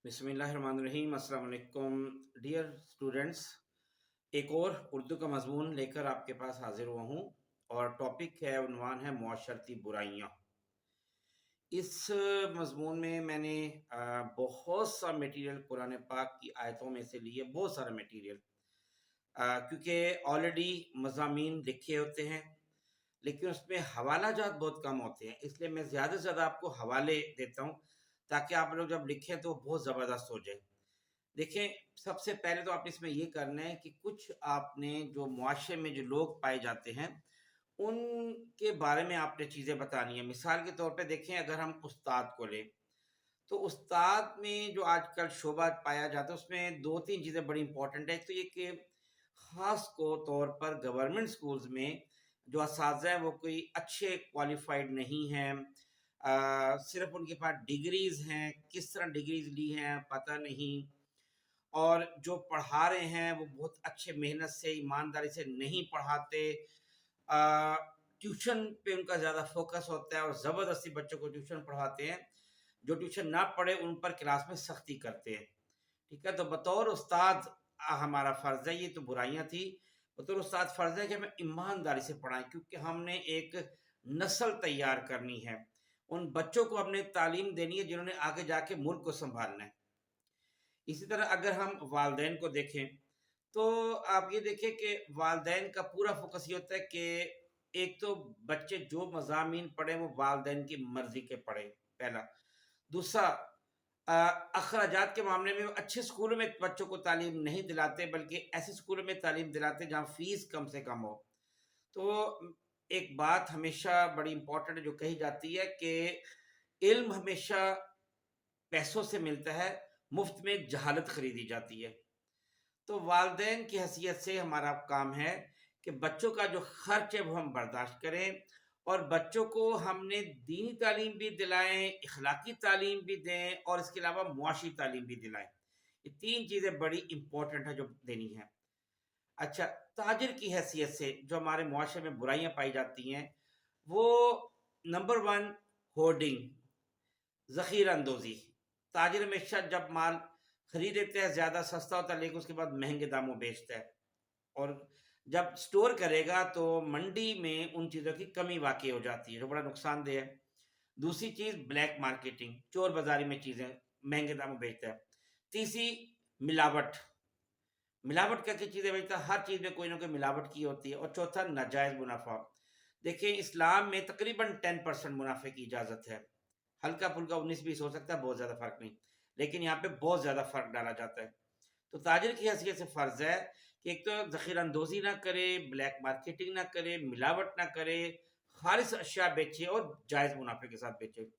बिस्मिल्लाहिर्रहमानिर्रहीम। अस्सलाम वालेकुम डियर स्टूडेंट्स। एक और उर्दू का मजमून लेकर आपके पास हाजिर हुआ हूँ और टॉपिक है, उन्वान है मुआशरती बुराइयाँ। इस मजमून में मैंने बहुत सा मटेरियल कुरान पाक की आयतों में से लिए, बहुत सारा मटेरियल, क्योंकि ऑलरेडी मज़ामीन लिखे होते हैं लेकिन उसमें हवाला जात बहुत कम होते हैं, इसलिए मैं ज़्यादा से ज़्यादा आपको हवाले देता हूँ ताकि आप लोग जब लिखें तो बहुत ज़बरदस्त हो जाए। देखें, सबसे पहले तो आप इसमें ये करना है कि कुछ आपने जो मुआशरे में जो लोग पाए जाते हैं उनके बारे में आपने चीज़ें बतानी है। मिसाल के तौर पे देखें, अगर हम उस्ताद को लें तो उस्ताद में जो आजकल शोबा पाया जाता है उसमें दो तीन चीज़ें बड़ी इंपॉर्टेंट है। एक तो ये कि ख़ास को तौर पर गवर्नमेंट स्कूल्स में जो असातिज़ा हैं वो कोई अच्छे क्वालिफाइड नहीं हैं। सिर्फ उनके पास डिग्रीज़ हैं, किस तरह डिग्रीज़ ली हैं पता नहीं, और जो पढ़ा रहे हैं वो बहुत अच्छे मेहनत से ईमानदारी से नहीं पढ़ाते। ट्यूशन पे उनका ज़्यादा फोकस होता है और ज़बरदस्ती बच्चों को ट्यूशन पढ़ाते हैं। जो ट्यूशन ना पढ़े उन पर क्लास में सख्ती करते हैं। ठीक है, तो बतौर उस्ताद हमारा फ़र्ज़ है, ये तो बुराइयां थी, बतौर उस्ताद फ़र्ज़ है कि हमें ईमानदारी से पढ़ाएं, क्योंकि हमने एक नस्ल तैयार करनी है। उन बच्चों को हमने तालीम देनी है जिन्होंने आगे जाके मुल्क को संभालना है। इसी तरह अगर हम वालदैन को देखें तो आप ये देखें कि वालदैन का पूरा फोकस ये होता है कि एक तो बच्चे जो मज़ामीन पढ़े वो वालदैन की मर्जी के पढ़े, पहला। दूसरा, अखराजात के मामले में वो अच्छे स्कूलों में बच्चों को तालीम नहीं दिलाते, बल्कि ऐसे स्कूलों में तालीम दिलाते जहाँ फीस कम से कम हो। तो एक बात हमेशा बड़ी इंपॉर्टेंट जो कही जाती है कि इल्म हमेशा पैसों से मिलता है, मुफ्त में जहालत खरीदी जाती है। तो वालदेन की हैसियत से हमारा काम है कि बच्चों का जो खर्च है वो हम बर्दाश्त करें, और बच्चों को हमने दीनी तालीम भी दिलाएं, इखलाकी तालीम भी दें, और इसके अलावा मुआशी तालीम भी दिलाएं। ये तीन चीज़ें बड़ी इंपॉर्टेंट है जो देनी है। अच्छा, ताजिर की हैसियत से जो हमारे मुआशरे में बुराइयां पाई जाती हैं वो, नंबर वन, होर्डिंग, ज़ख़ीरा अंदोज़ी। ताजिर हमेशा जब माल खरीद लेते हैं ज़्यादा सस्ता होता है लेकिन उसके बाद महंगे दामों बेचता है, और जब स्टोर करेगा तो मंडी में उन चीज़ों की कमी वाक़ई हो जाती है जो बड़ा नुकसानदेह है। दूसरी चीज़, ब्लैक मार्केटिंग, चोर बाज़ारी में चीज़ें महंगे दामों बेचता है। तीसरी, मिलावट, मिलावट करके चीज़ें बेचता है, हर चीज़ में कोई ना कोई मिलावट की होती है। और चौथा, नाजायज़ मुनाफा। देखिए, इस्लाम में तकरीबन 10% मुनाफे की इजाज़त है। हल्का फुल्का 19-20 हो सकता है, बहुत ज़्यादा फ़र्क नहीं, लेकिन यहाँ पे बहुत ज़्यादा फ़र्क डाला जाता है। तो ताजिर की हैसियत से फ़र्ज़ है कि एक तो ज़ख़ीरा अंदोज़ी ना करे, ब्लैक मार्केटिंग ना करे, मिलावट ना करे, खालिस अशिया बेचे और जायज़ मुनाफे के साथ बेचे।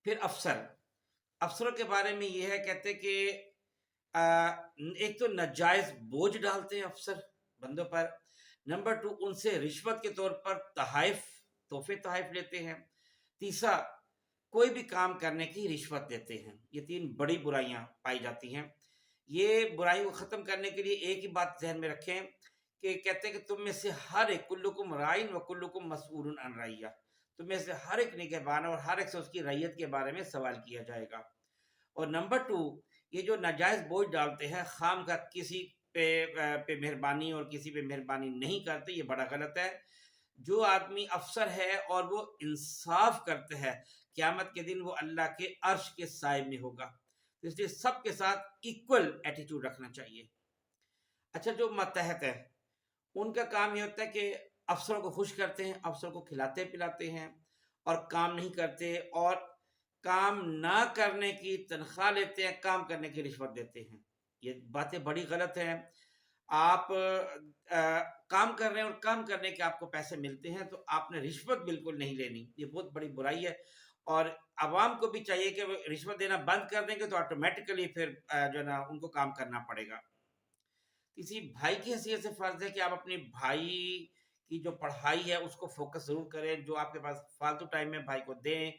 फिर अफसर, अफसरों के बारे में ये है, कहते हैं कि एक तो नाजायज़ बोझ डालते हैं अफसर बंदों पर। नंबर टू, उनसे रिश्वत के तौर पर तोहफ़े तोहफ़े लेते हैं। तीसरा, कोई भी काम करने की रिश्वत देते हैं। ये तीन बड़ी बुराइयां पाई जाती हैं। ये बुराई को ख़त्म करने के लिए एक ही बात ज़हन में रखें कि कहते हैं कि तुम में से हर एक, कुल्लुकुम राइन व कुल्लुकुम मसऊलुन अन रइय्या, तुम में से हर एक निगहबान और हर एक से उसकी रैयत के बारे में सवाल किया जाएगा। और नंबर टू, ये जो नाजायज़ बोझ डालते हैं, खाम का किसी पे मेहरबानी और किसी पे मेहरबानी नहीं करते, ये बड़ा गलत है। जो आदमी अफसर है और वो इंसाफ करता है, क़यामत के दिन वो अल्लाह के अर्श के साए में होगा। तो इसलिए सबके साथ इक्वल एटीट्यूड रखना चाहिए। अच्छा, जो मातहत है उनका काम ये होता है कि अफसरों को खुश करते हैं, अफसरों को खिलाते पिलाते हैं, और काम नहीं करते, और काम ना करने की तनख्वाह लेते हैं, काम करने की रिश्वत देते हैं। ये बातें बड़ी गलत हैं। आप काम कर रहे हैं और काम करने के आपको पैसे मिलते हैं, तो आपने रिश्वत बिल्कुल नहीं लेनी, ये बहुत बड़ी बुराई है। और आवाम को भी चाहिए कि वो रिश्वत देना बंद कर देंगे तो ऑटोमेटिकली फिर जो है ना उनको काम करना पड़ेगा। किसी भाई की हैसियत से फ़र्ज़ है कि आप अपने भाई की जो पढ़ाई है उसको फ़ोकस ज़रूर करें, जो आपके पास फ़ालतू टाइम में भाई को दें,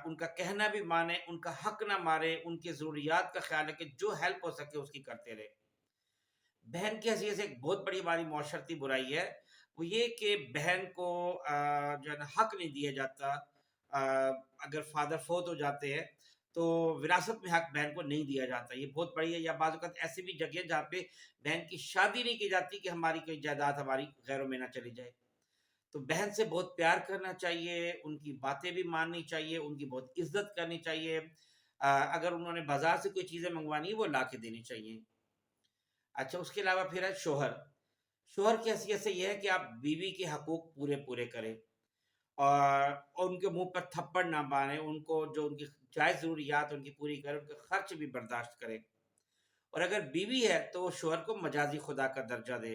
उनका कहना भी मानें, उनका हक ना मारें, उनकी ज़रूरियात का ख़्याल रखें, जो हेल्प हो सके उसकी करते रहें। बहन की हैसियत से एक बहुत बड़ी हमारी माशरती बुराई है, वो ये कि बहन को जो है ना हक नहीं दिया जाता। अगर फादर फोत हो जाते हैं تو विरासत में हक बहन को नहीं दिया जाता, ये बहुत बड़ी है। या बाज़ औक़ात ऐसी भी जगह जहाँ पे बहन की शादी नहीं की जाती कि हमारी कोई जायदाद हमारी गैरों में ना चली जाए। तो बहन से बहुत प्यार करना चाहिए, उनकी बातें भी माननी चाहिए, उनकी बहुत इज़्ज़त करनी चाहिए। अगर उन्होंने बाज़ार से कोई चीज़ें मंगवानी है वो ला के देनी चाहिए। अच्छा, उसके अलावा फिर है शौहर। शौहर की हैसियत से ये है कि आप बीवी के हकूक़ पूरे-पूरे करें और उनके मुँह पर थप्पड़ ना मारें, उनको जो उनकी जायज़ ज़रूरियात उनकी पूरी करें, उनके खर्च भी बर्दाश्त करें। और अगर बीवी है तो वो शौहर को मजाजी खुदा का दर्जा दे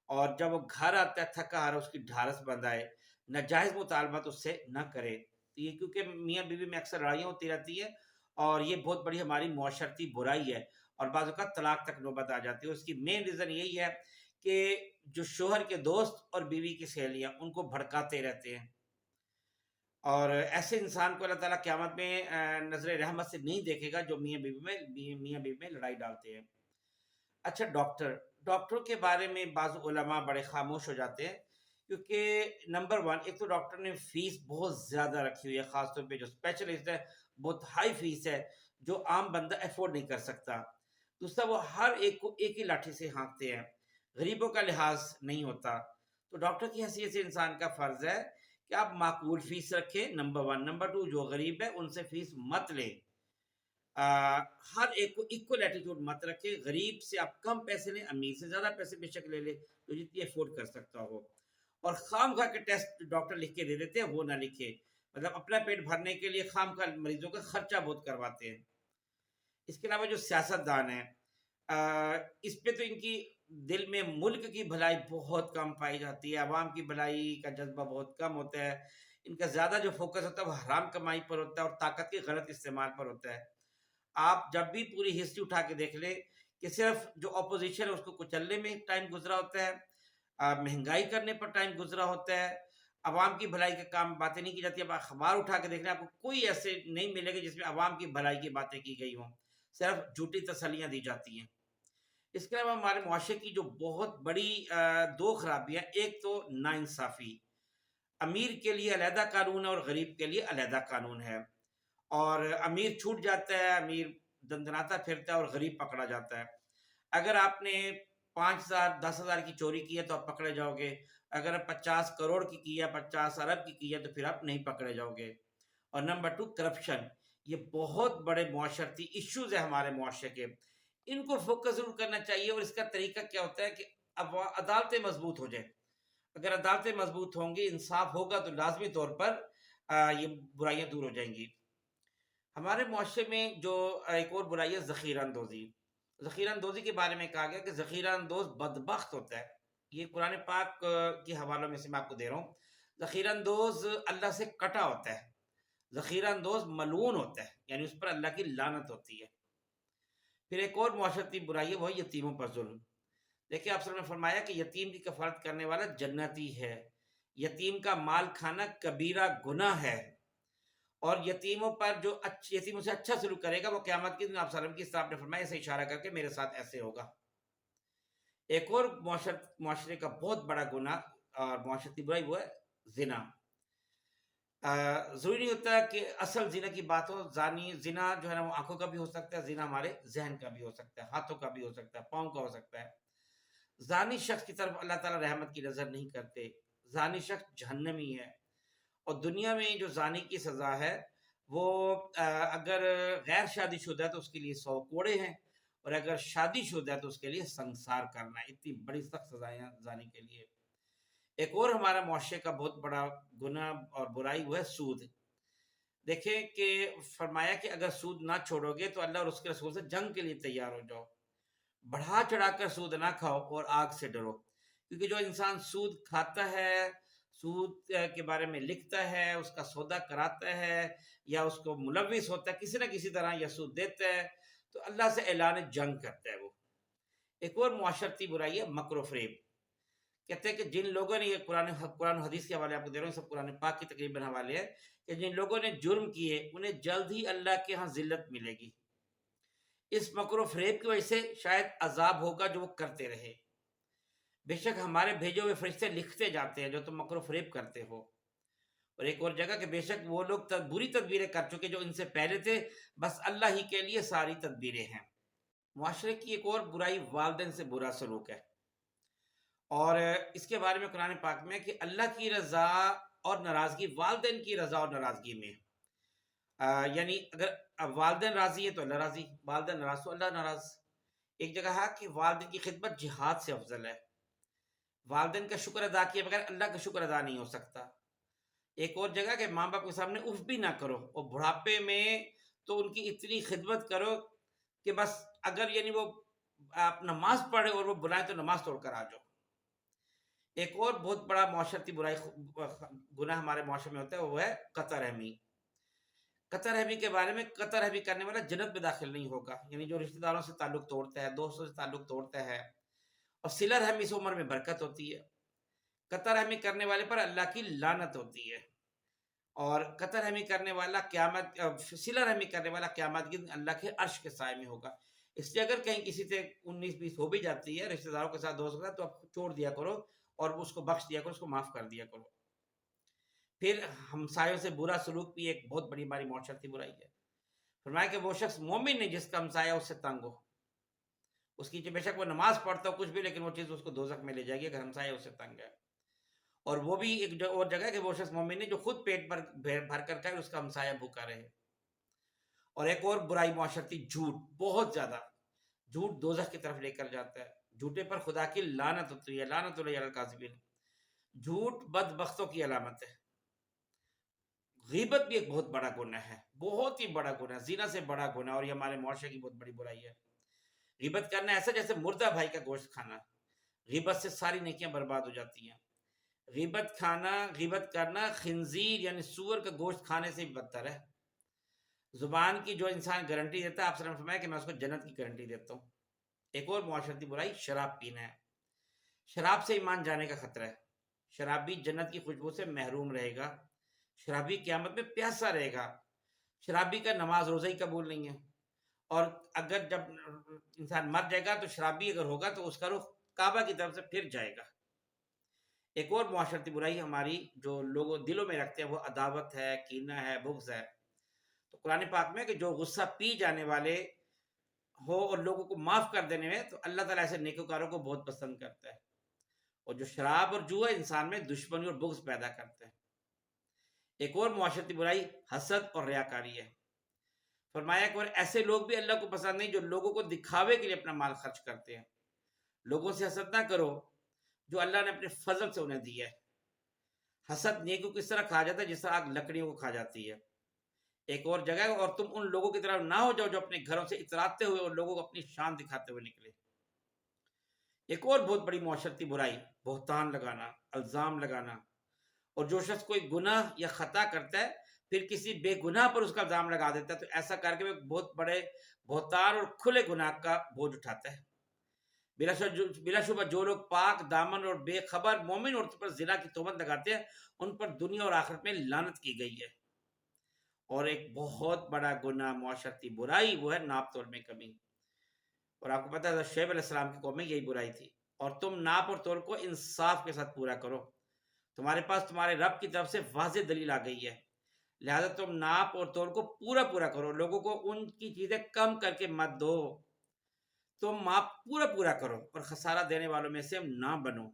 और जब वो घर आता है थका हारा उसकी ढारस बंधाए, नाजायज़ मुतालबात उससे न करे। तो ये क्योंकि मियाँ बीवी में अक्सर लड़ाइयाँ होती रहती है और ये बहुत बड़ी हमारी मुआशरती बुराई है और बाज़ औक़ात तलाक तक नौबत आ जाती है। उसकी मेन रीज़न यही है कि जो शौहर के दोस्त और बीवी की सहेलियाँ उनको भड़काते रहते हैं और ऐसे इंसान को अल्लाह ताला क़यामत में नज़र रहमत से नहीं देखेगा जो मियाँ बीवी में लड़ाई डालते हैं। अच्छा, डॉक्टर के बारे में बाज़ उलमा बड़े ख़ामोश हो जाते हैं क्योंकि नंबर 1 एक तो डॉक्टर ने फ़ीस बहुत ज़्यादा रखी हुई है, ख़ास तौर पे जो स्पेशलिस्ट है, बहुत हाई फ़ीस है, जो आम बंदा अफ़ोर्ड नहीं कर सकता। दूसरा, वो हर एक को एक ही लाठी से हाँकते हैं, गरीबों का लिहाज़ नहीं होता। तो डॉक्टर की हैसियत से इंसान का फ़र्ज़ है कि आप माकूल फ़ीस रखें, नंबर 1। नंबर 2, जो गरीब है उनसे फ़ीस मत लें। अ, हर एक को इक्वल एटीट्यूड मत रखें, गरीब से आप कम पैसे लें, अमीर से ज़्यादा पैसे बेशक ले ले, तो जितनी अफ़ोर्ड कर सकता हो। और खामखा के टेस्ट डॉक्टर लिख के दे देते हैं, वो ना लिखे। मतलब अपना पेट भरने के लिए खामखा मरीज़ों का खर्चा बहुत करवाते हैं। इसके अलावा जो सियासतदान हैं इस पे तो इनकी दिल में मुल्क की भलाई बहुत कम पाई जाती है, अवाम की भलाई का जज़्बा बहुत कम होता है। इनका ज़्यादा जो फ़ोकस होता है वो हराम कमाई पर होता है और ताकत के गलत इस्तेमाल पर होता है। आप जब भी पूरी हिस्ट्री उठा के देख लें कि सिर्फ़ जो ऑपोज़िशन है उसको कुचलने में टाइम गुज़रा होता है, महँगाई करने पर टाइम गुज़रा होता है, अवाम की भलाई के काम बातें नहीं की जाती। अब अखबार उठा के देख लें, आपको कोई ऐसे नहीं मिलेगा जिसमें अवाम की भलाई की बातें की गई हों, सिर्फ़ झूठी तसल्लियाँ दी जाती हैं। इसके अलावा हमारे मुआशरे की जो बहुत बड़ी 2 खराबियाँ, एक तो नाइंसाफ़ी। अमीर के लिए अलहदा कानून है और गरीब के लिए अलहदा कानून है और अमीर छूट जाता है, अमीर दंदनाता फिरता है और गरीब पकड़ा जाता है। अगर आपने 5,000 10,000 की चोरी की है तो आप पकड़े जाओगे। अगर 50 करोड़ की है, 50 अरब की है तो फिर आप नहीं पकड़े जाओगे। और नंबर 2, करप्शन। ये बहुत बड़े मुआशरती इश्यूज़ है हमारे मुआशरे के। इनको फ़ोकस ज़रूर करना चाहिए और इसका तरीका क्या होता है कि अब अदालतें मज़बूत हो जाएँ। अगर अदालतें मज़बूत होंगी, इंसाफ़ होगा तो लाज़मी तौर पर ये बुराइयाँ दूर हो जाएँगी। हमारे मुआशरे में जो एक और बुराई है ज़ख़ीरा अंदोज़ी। ज़ख़ीरा अंदोज़ी के बारे में कहा गया कि ज़ख़ीरा अंदोज़ बदबख्त होता है। ये कुरान पाक के हवालों में से मैं आपको दे रहा हूँ। ज़ख़ीरा अंदोज़ अल्लाह से कटा होता है। ज़ख़ीरा अंदोज़ मलऊन होता है, यानी उस पर अल्लाह की लानत होती है। फिर एक और मुआशरती बुराई है, वो है यतीमों पर ज़ुल्म। देखिए, आप ने फरमाया कि यतीम की कफ़ालत करने वाला जन्नती है। यतीम का माल खाना कबीरा गुनाह है और यतीमों पर जो यतीमों से अच्छा सलूक करेगा वो क़यामत के दिन आप सल्लल्लाहु अलैहि वसल्लम की ने फरमाया, ऐसे इशारा करके मेरे साथ ऐसे होगा। एक और मुआशरे का बहुत बड़ा गुनाह और मुआशरती बुराई वो है ज़िना। ज़रूरी नहीं होता कि असल ज़िना की बात हो, ज़िना जो है ना वो आँखों का भी हो सकता है, ज़िना हमारे ज़हन का भी हो सकता है, हाथों का भी हो सकता है, पाँव का हो सकता है। ज़ानी शख्स की तरफ अल्लाह ताला रहमत की नज़र नहीं करते। ज़ानी शख्स जहन्नमी है और दुनिया में जो ज़ानी की सज़ा है वो अगर गैर शादीशुदा है तो उसके लिए 100 कोड़े हैं और अगर शादीशुदा है तो उसके लिए संसार करना है। इतनी बड़ी सख्त सज़ाएँ हैं ज़ानी के लिए। एक और हमारा मुआशरे का बहुत बड़ा गुनाह और बुराई वो है सूद। देखें कि फरमाया कि अगर सूद ना छोड़ोगे तो अल्लाह और उसके रसूल से जंग के लिए तैयार हो जाओ। बढ़ा चढ़ाकर सूद ना खाओ और आग से डरो, क्योंकि जो इंसान सूद खाता है, सूद के बारे में लिखता है, उसका सौदा कराता है या उसको मुलव्विस होता है किसी न किसी तरह या सूद देता है, तो अल्लाह से ऐलान जंग करता है वो। एक और मुआशरती बुराई है मकर फ़रेब। कहते हैं कि जिन लोगों ने ये कुरान हदीस के हवाले आपको दे रहा हूँ, सब कुरान पाक के तकरीबन हवाले है कि जिन लोगों ने जुर्म किए उन्हें जल्द ही अल्लाह के यहाँ ज़िल्लत मिलेगी। इस मकर फ़रेब की वजह से शायद अज़ाब होगा जो वो करते रहे। बेशक हमारे भेजे हुए फरिश्ते लिखते जाते हैं जो तुम मकर फ़रेब करते हो। اور ایک اور جگہ کہ بے شک وہ لوگ بری تدبیریں کر چکے جو ان سے پہلے تھے، بس اللہ ہی کے لیے ساری تدبیریں ہیں۔ معاشرے کی ایک اور برائی والدین سے برا سلوک ہے، اور اس کے بارے میں قرآن پاک میں کہ اللہ کی رضا اور ناراضگی والدین کی رضا اور ناراضگی میں، یعنی اگر والدین راضی ہے تو اللہ راضی، والدین ناراض تو اللہ ناراض۔ ایک جگہ ہے کہ والدین کی خدمت جہاد سے افضل ہے، والدین کا شکر ادا کیے بغیر اللہ کا شکر ادا نہیں ہو سکتا۔ ایک اور جگہ کہ ماں باپ کے سامنے اف بھی نہ کرو، اور بڑھاپے میں تو ان کی اتنی خدمت کرو کہ بس اگر یعنی وہ آپ نماز پڑھے اور وہ بلائیں تو نماز توڑ کر آ جاؤ۔ ایک اور بہت بڑا معاشرتی برائی گناہ ہمارے معاشرے میں ہوتا ہے، وہ ہے قطع رحمی۔ قطع رحمی کے بارے میں، قطع رحمی کرنے والا جنت میں داخل نہیں ہوگا، یعنی جو رشتہ داروں سے تعلق توڑتا ہے، دوستوں سے تعلق توڑتا ہے، اور صلہ رحمی سے عمر میں برکت ہوتی ہے۔ قطع رحمی کرنے والے پر اللہ کی لعنت ہوتی ہے، اور قطع رحمی کرنے والا قیامت، صلہ رحمی کرنے والا قیامت کے دن اللہ کے عرش کے سائے میں ہوگا۔ اس لیے اگر کہیں کسی سے 19-20 ہو بھی جاتی ہے رشتہ داروں کے ساتھ، دوستوں کے ساتھ، تو آپ چھوڑ دیا کرو اور اس کو بخش دیا کرو، اس کو معاف کر دیا کرو۔ پھر ہمسایوں سے برا سلوک بھی ایک بہت بڑی ہماری معاشرتی برائی ہے۔ فرمایا کہ وہ شخص مومن نہیں جس کا ہمسایہ اس سے تنگ ہو، اس کی بے شک وہ نماز پڑھتا ہو کچھ بھی، لیکن وہ چیز اس کو دوزخ میں لے جائے گی اگر ہمسایہ اس سے تنگ ہے۔ اور وہ بھی ایک اور جگہ ہے کہ وہ شخص مومن نہیں جو خود پیٹ بھر کر کھائے، اس کا ہمسایہ بھوکا رہے۔ اور ایک اور برائی معاشرتی، جھوٹ، بہت زیادہ جھوٹ دوزخ کی طرف لے کر جاتا ہے۔ جھوٹے پر خدا کی لعنت ہوتی ہے، لعنت علی الکاذبین۔ جھوٹ بدبختوں کی علامت ہے۔ غیبت بھی ایک بہت بڑا گناہ ہے، بہت ہی بڑا گناہ، زنا سے بڑا گناہ، اور یہ ہمارے معاشرے کی بہت بڑی برائی ہے۔ غیبت کرنا ایسا جیسے مردہ بھائی کا گوشت کھانا، غیبت سے ساری نیکیاں برباد ہو جاتی ہیں۔ غیبت کرنا خنزیر یعنی سور کا گوشت کھانے سے بھی بدتر ہے۔ زبان کی جو انسان گارنٹی دیتا ہے، آپ نے فرمایا کہ میں اس کو جنت کی گارنٹی دیتا ہوں۔ ایک اور معاشرتی برائی شراب پینا ہے۔ شراب سے ایمان جانے کا خطرہ ہے، شرابی جنت کی خوشبو سے محروم رہے گا، شرابی قیامت میں پیاسا رہے گا، شرابی کا نماز روزہ ہی قبول نہیں ہے، اور اگر جب انسان مر جائے گا تو شرابی اگر ہوگا تو اس کا رخ کعبہ کی طرف سے پھر جائے گا۔ ایک اور معاشرتی برائی ہماری جو لوگ دلوں میں رکھتے ہیں وہ عداوت ہے، کینہ ہے، بغض ہے۔ تو قرآن پاک میں کہ جو غصہ پی جانے والے ہو اور لوگوں کو معاف کر دینے میں، تو اللہ تعالیٰ ایسے نیکوکاروں کو بہت پسند کرتا ہے۔ اور جو شراب اور جوا انسان میں دشمنی اور بغض پیدا کرتا ہے۔ ایک اور معاشرتی برائی حسد اور ریاکاری ہے۔ فرمایا کہ اور ایسے لوگ بھی اللہ کو پسند نہیں جو لوگوں کو دکھاوے کے لیے اپنا مال خرچ کرتے ہیں۔ لوگوں سے حسد نہ کرو جو اللہ نے اپنے فضل سے انہیں دیا ہے۔ حسد نیکیوں کو اس طرح کھا جاتا ہے جس طرح آگ لکڑیوں کو کھا جاتی ہے۔ ایک اور جگہ ہے، اور تم ان لوگوں کی طرح نہ ہو جاؤ جو اپنے گھروں سے اتراتے ہوئے اور لوگوں کو اپنی شان دکھاتے ہوئے نکلے۔ ایک اور بہت بڑی معاشرتی برائی بہتان لگانا، الزام لگانا، اور جو شخص کوئی گناہ یا خطا کرتا ہے پھر کسی بے گناہ پر اس کا الزام لگا دیتا ہے، تو ایسا کر کے وہ بہت بڑے بہتان اور کھلے گناہ کا بوجھ اٹھاتا ہے۔ بلا شبہ جو لوگ پاک دامن اور بے خبر مومن عورتوں پر زنا کی تہمت لگاتے ہیں، ان پر دنیا اور آخرت میں لعنت کی گئی ہے۔ اور ایک بہت بڑا گناہ معاشرتی برائی وہ ہے ناپ تول میں کمی۔ اور آپ کو پتہ ہے شعیب علیہ السلام کی قوم میں یہی برائی تھی۔ اور تم ناپ اور تول کو انصاف کے ساتھ پورا کرو، تمہارے پاس تمہارے رب کی طرف سے واضح دلیل آ گئی ہے، لہذا تم ناپ اور تول کو پورا کرو، لوگوں کو ان کی چیزیں کم کر کے مت دو، تم ماپ پورا کرو اور خسارہ دینے والوں میں سے نہ بنو۔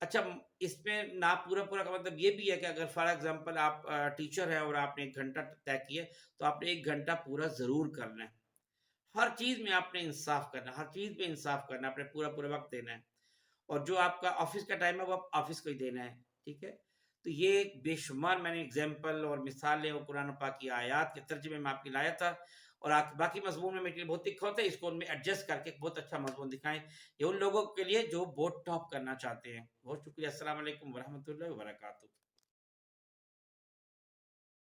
اچھا، اس میں ناپ پورا کا مطلب یہ بھی ہے کہ اگر فار ایگزامپل آپ ٹیچر ہیں اور آپ نے 1 گھنٹہ طے کیے تو آپ نے 1 گھنٹہ پورا ضرور کرنا ہے۔ ہر چیز میں آپ نے انصاف کرنا، ہر چیز پہ انصاف کرنا، آپ نے پورا وقت دینا ہے، اور جو آپ کا آفس کا ٹائم ہے وہ آپ آفس کو ہی دینا ہے، ٹھیک ہے۔ تو یہ بے شمار میں نے اگزامپل اور مثالیں اور قرآن پاک کی آیات کے ترجمے میں آپ کی لایا تھا، اور باقی مضمون میں میٹیریل بہت تکھا ہوتا ہے، اس کو ان میں ایڈجسٹ کر کے بہت اچھا مضمون دکھائیں، یہ ان لوگوں کے لیے جو بورڈ ٹاپ کرنا چاہتے ہیں۔ بہت شکریہ، السلام علیکم ورحمۃ اللہ وبرکاتہ۔